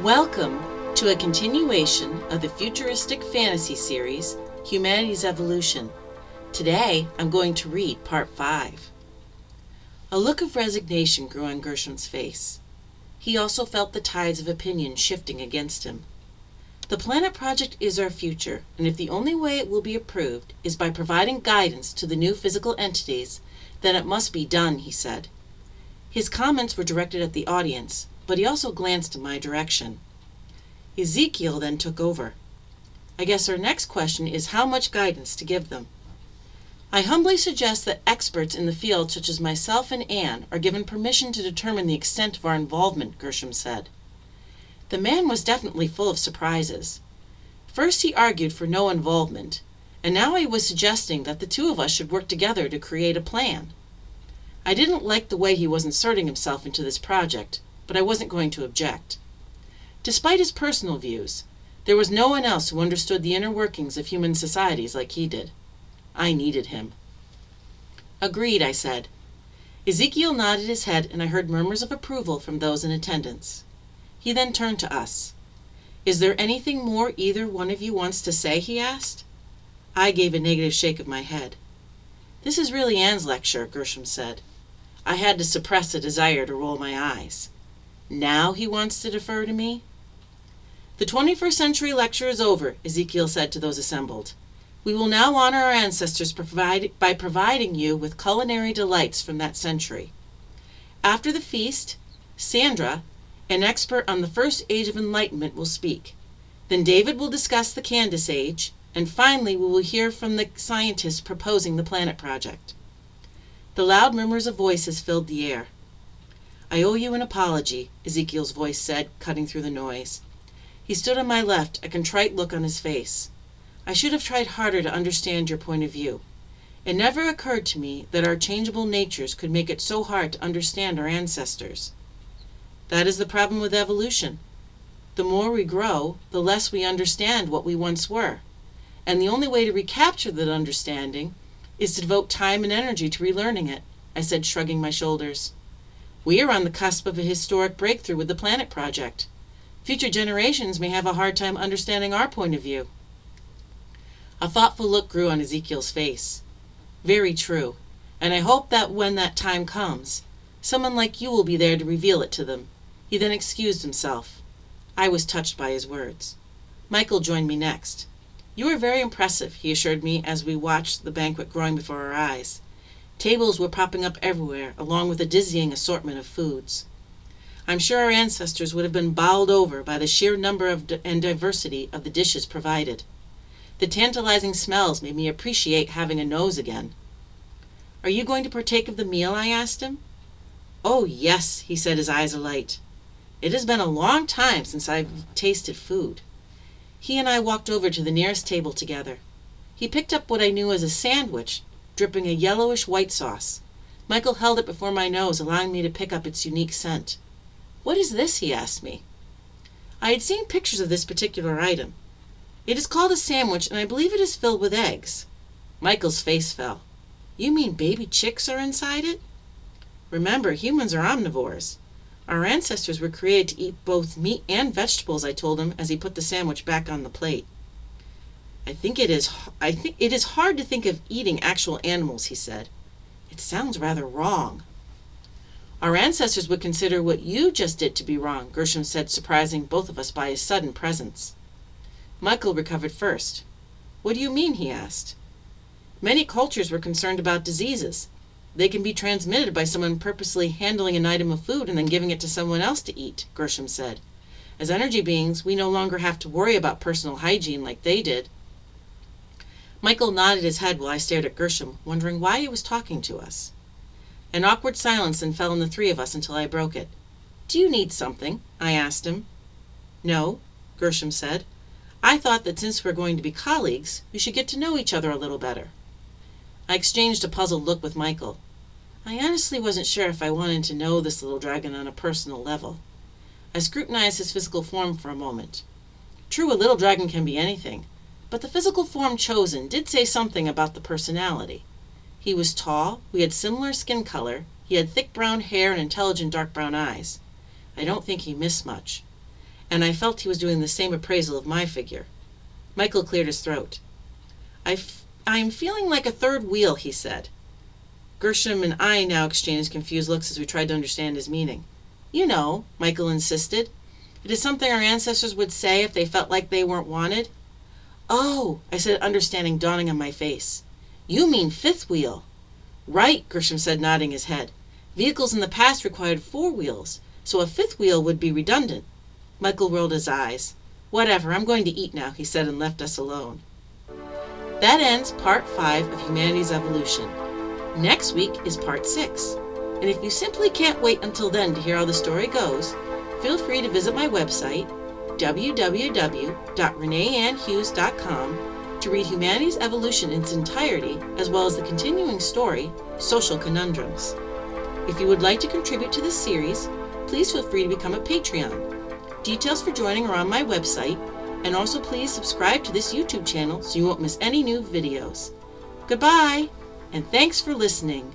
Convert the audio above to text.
Welcome to a continuation of the futuristic fantasy series, Humanity's Evolution. Today, I'm going to read Part 5. A look of resignation grew on Gershom's face. He also felt the tides of opinion shifting against him. The planet project is our future, and if the only way it will be approved is by providing guidance to the new physical entities, then it must be done, he said. His comments were directed at the audience, but he also glanced in my direction. Ezekiel then took over. I guess our next question is how much guidance to give them. I humbly suggest that experts in the field such as myself and Anne are given permission to determine the extent of our involvement, Gershom said. The man was definitely full of surprises. First he argued for no involvement, and now he was suggesting that the two of us should work together to create a plan. I didn't like the way he was inserting himself into this project, but I wasn't going to object. Despite his personal views, there was no one else who understood the inner workings of human societies like he did. I needed him. Agreed, I said. Ezekiel nodded his head, and I heard murmurs of approval from those in attendance. He then turned to us. Is there anything more either one of you wants to say, he asked. I gave a negative shake of my head. This is really Anne's lecture, Gershom said. I had to suppress a desire to roll my eyes. Now he wants to defer to me? The 21st century lecture is over, Ezekiel said to those assembled. We will now honor our ancestors by providing you with culinary delights from that century. After the feast, Sandra, an expert on the first age of enlightenment, will speak. Then David will discuss the Candace Age, and finally we will hear from the scientists proposing the planet project. The loud murmurs of voices filled the air. I owe you an apology, Ezekiel's voice said, cutting through the noise. He stood on my left, a contrite look on his face. I should have tried harder to understand your point of view. It never occurred to me that our changeable natures could make it so hard to understand our ancestors. That is the problem with evolution. The more we grow, the less we understand what we once were. And the only way to recapture that understanding is to devote time and energy to relearning it, I said, shrugging my shoulders. We are on the cusp of a historic breakthrough with the Planet Project. Future generations may have a hard time understanding our point of view. A thoughtful look grew on Ezekiel's face. Very true, and I hope that when that time comes, someone like you will be there to reveal it to them. He then excused himself. I was touched by his words. Michael joined me next. You are very impressive, he assured me as we watched the banquet growing before our eyes. Tables were popping up everywhere, along with a dizzying assortment of foods. I'm sure our ancestors would have been bowled over by the sheer number and diversity of the dishes provided. The tantalizing smells made me appreciate having a nose again. Are you going to partake of the meal? I asked him. Oh, yes, he said, his eyes alight. It has been a long time since I've tasted food. He and I walked over to the nearest table together. He picked up what I knew as a sandwich, dripping a yellowish white sauce. Michael held it before my nose, allowing me to pick up its unique scent. What is this? He asked me. I had seen pictures of this particular item. It is called a sandwich, and I believe it is filled with eggs. Michael's face fell. You mean baby chicks are inside it? Remember, humans are omnivores. Our ancestors were created to eat both meat and vegetables, I told him as he put the sandwich back on the plate. I think it is hard to think of eating actual animals, he said. It sounds rather wrong. Our ancestors would consider what you just did to be wrong, Gershom said, surprising both of us by his sudden presence. Michael recovered first. What do you mean? He asked. Many cultures were concerned about diseases. They can be transmitted by someone purposely handling an item of food and then giving it to someone else to eat, Gershom said. As energy beings, we no longer have to worry about personal hygiene like they did. Michael nodded his head while I stared at Gershom, wondering why he was talking to us. An awkward silence then fell on the three of us until I broke it. Do you need something? I asked him. No, Gershom said. I thought that since we're going to be colleagues, we should get to know each other a little better. I exchanged a puzzled look with Michael. I honestly wasn't sure if I wanted to know this little dragon on a personal level. I scrutinized his physical form for a moment. True, a little dragon can be anything, but the physical form chosen did say something about the personality. He was tall, we had similar skin color, he had thick brown hair and intelligent dark brown eyes. I don't think he missed much. and I felt he was doing the same appraisal of my figure. Michael cleared his throat. I'm feeling like a third wheel, he said. Gershom and I now exchanged confused looks as we tried to understand his meaning. You know, Michael insisted. It is something our ancestors would say if they felt like they weren't wanted. Oh, I said, understanding dawning on my face. You mean fifth wheel. Right, Gershom said, nodding his head. Vehicles in the past required 4 wheels, so a 5th wheel would be redundant. Michael rolled his eyes. Whatever, I'm going to eat now, he said, and left us alone. That ends Part 5 of Humanity's Evolution. Next week is Part 6. And if you simply can't wait until then to hear how the story goes, feel free to visit my website, www.reneeannhughes.com, to read Humanity's Evolution in its entirety, as well as the continuing story, Social Conundrums. If you would like to contribute to this series, please feel free to become a Patreon. Details for joining are on my website, and also please subscribe to this YouTube channel so you won't miss any new videos. Goodbye, and thanks for listening.